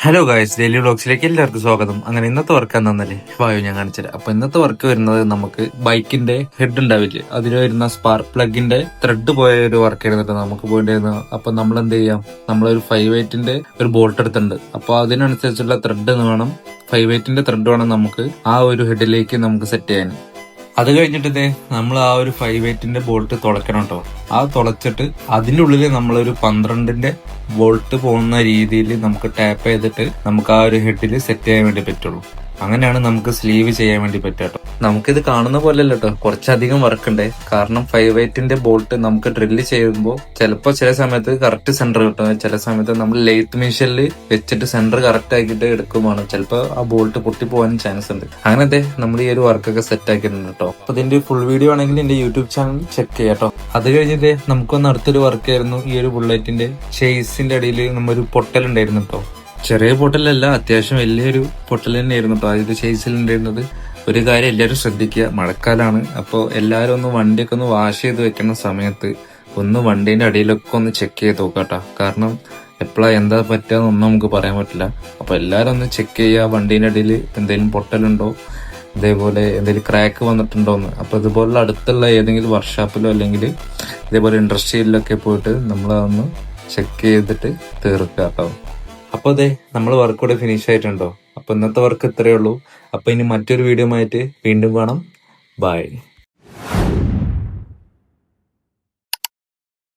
Hello guys, daily വ്ളോഗ്സിലേക്ക് എല്ലാവർക്കും സ്വാഗതം. അങ്ങനെ ഇന്നത്തെ വർക്ക് എന്താന്നല്ലേ വായു ഞാൻ കാണിച്ചത്. അപ്പൊ ഇന്നത്തെ വർക്ക് വരുന്നത് നമുക്ക് ബൈക്കിന്റെ ഹെഡ് ഉണ്ടാവില്ലേ, അതിൽ വരുന്ന സ്പാർക്ക് പ്ലഗിന്റെ ത്രെഡ് പോയ ഒരു വർക്ക് ആയിരുന്നിട്ട് നമുക്ക് പോയിട്ടായിരുന്നു. അപ്പൊ നമ്മൾ എന്ത് ചെയ്യാം, നമ്മളൊരു 5/8 ഒരു ബോൾട്ട് എടുത്തിട്ടുണ്ട്. അപ്പൊ അതിനനുസരിച്ചുള്ള ത്രെഡ് വേണം, 5/8 ത്രെഡ് വേണം നമുക്ക് ആ ഒരു ഹെഡിലേക്ക് നമുക്ക് സെറ്റ് ചെയ്യാൻ. അത് കഴിഞ്ഞിട്ട് നമ്മൾ ആ ഒരു 5/8 ബോൾട്ട് തുളയ്ക്കണം കേട്ടോ. ആ തുളച്ചിട്ട് അതിൻ്റെ ഉള്ളിൽ നമ്മളൊരു 12 വോൾട്ട് പോകുന്ന രീതിയിൽ നമുക്ക് ടാപ്പ് ചെയ്തിട്ട് നമുക്ക് ആ ഒരു ഹെഡിൽ സെറ്റ് ചെയ്യാൻ വേണ്ടി പറ്റുള്ളൂ. അങ്ങനെയാണ് നമുക്ക് സ്ലീവ് ചെയ്യാൻ വേണ്ടി പറ്റുക കേട്ടോ. നമുക്കിത് കാണുന്ന പോലെയല്ല കേട്ടോ, കുറച്ചധികം വർക്ക് ഉണ്ട്. കാരണം 5/8 ബോൾട്ട് നമുക്ക് ഡ്രില്ല് ചെയ്യുമ്പോൾ ചിലപ്പോൾ ചില സമയത്ത് കറക്റ്റ് സെന്റർ കിട്ടും, ചില സമയത്ത് നമ്മൾ ലെയ്ത്ത് മെഷീനിൽ വെച്ചിട്ട് സെന്റർ കറക്റ്റ് ആക്കിയിട്ട് എടുക്കുമാണ് ചിലപ്പോൾ ആ ബോൾട്ട് പൊട്ടി പോകാനും ചാൻസ് ഉണ്ട്. അങ്ങനത്തെ നമ്മൾ ഈ ഒരു വർക്കൊക്കെ സെറ്റ് ആക്കിയിട്ടുണ്ട് കേട്ടോ. അപ്പൊ ഇതിന്റെ ഫുൾ വീഡിയോ ആണെങ്കിൽ എന്റെ യൂട്യൂബ് ചാനൽ ചെക്ക് ചെയ്യാം കേട്ടോ. അത് കഴിഞ്ഞിട്ട് നമുക്കൊന്ന് അടുത്തൊരു വർക്ക് ആയിരുന്നു ഈ ഒരു ബുള്ളറ്റിന്റെ ഷെയ്സിന്റെ അടിയിൽ നമ്മൊരു പൊട്ടലുണ്ടായിരുന്നു കേട്ടോ. ചെറിയ പൊട്ടലല്ല, അത്യാവശ്യം വലിയൊരു പൊട്ടൽ തന്നെയായിരുന്നു കേട്ടോ ഇത് ഷെയ്സിലുണ്ടായിരുന്നത്. ഒരു കാര്യം എല്ലാവരും ശ്രദ്ധിക്കുക, മഴക്കാലാണ്. അപ്പോൾ എല്ലാവരും ഒന്ന് വണ്ടിയൊക്കെ ഒന്ന് വാഷ് ചെയ്ത് വെക്കുന്ന സമയത്ത് ഒന്ന് വണ്ടീന്റെ അടിയിലൊക്കെ ഒന്ന് ചെക്ക് ചെയ്ത് നോക്കാട്ടോ. കാരണം എപ്പോഴാ എന്താ പറ്റുകയെന്നൊന്നും നമുക്ക് പറയാൻ പറ്റില്ല. അപ്പൊ എല്ലാവരും ഒന്ന് ചെക്ക് ചെയ്യുക, വണ്ടീന്റെ അടിയിൽ എന്തെങ്കിലും പൊട്ടലുണ്ടോ, ഇതേപോലെ എന്തെങ്കിലും ക്രാക്ക് വന്നിട്ടുണ്ടോന്ന്. അപ്പൊ ഇതുപോലുള്ള അടുത്തുള്ള ഏതെങ്കിലും വർക്ക്ഷോപ്പിലോ അല്ലെങ്കിൽ ഇതേപോലെ ഇൻഡസ്ട്രിയിലൊക്കെ പോയിട്ട് നമ്മളതൊന്ന് ചെക്ക് ചെയ്തിട്ട് തീർക്കുക കേട്ടോ. അപ്പൊ അതെ, നമ്മൾ വർക്ക് കൂടെ ഫിനിഷ് ആയിട്ടുണ്ടോ. അപ്പൊ ഇന്നത്തെ വർക്ക് ഇത്രയേ ഉള്ളൂ. അപ്പൊ ഇനി മറ്റൊരു വീഡിയോ ആയിട്ട് വീണ്ടും കാണാം. ബൈ.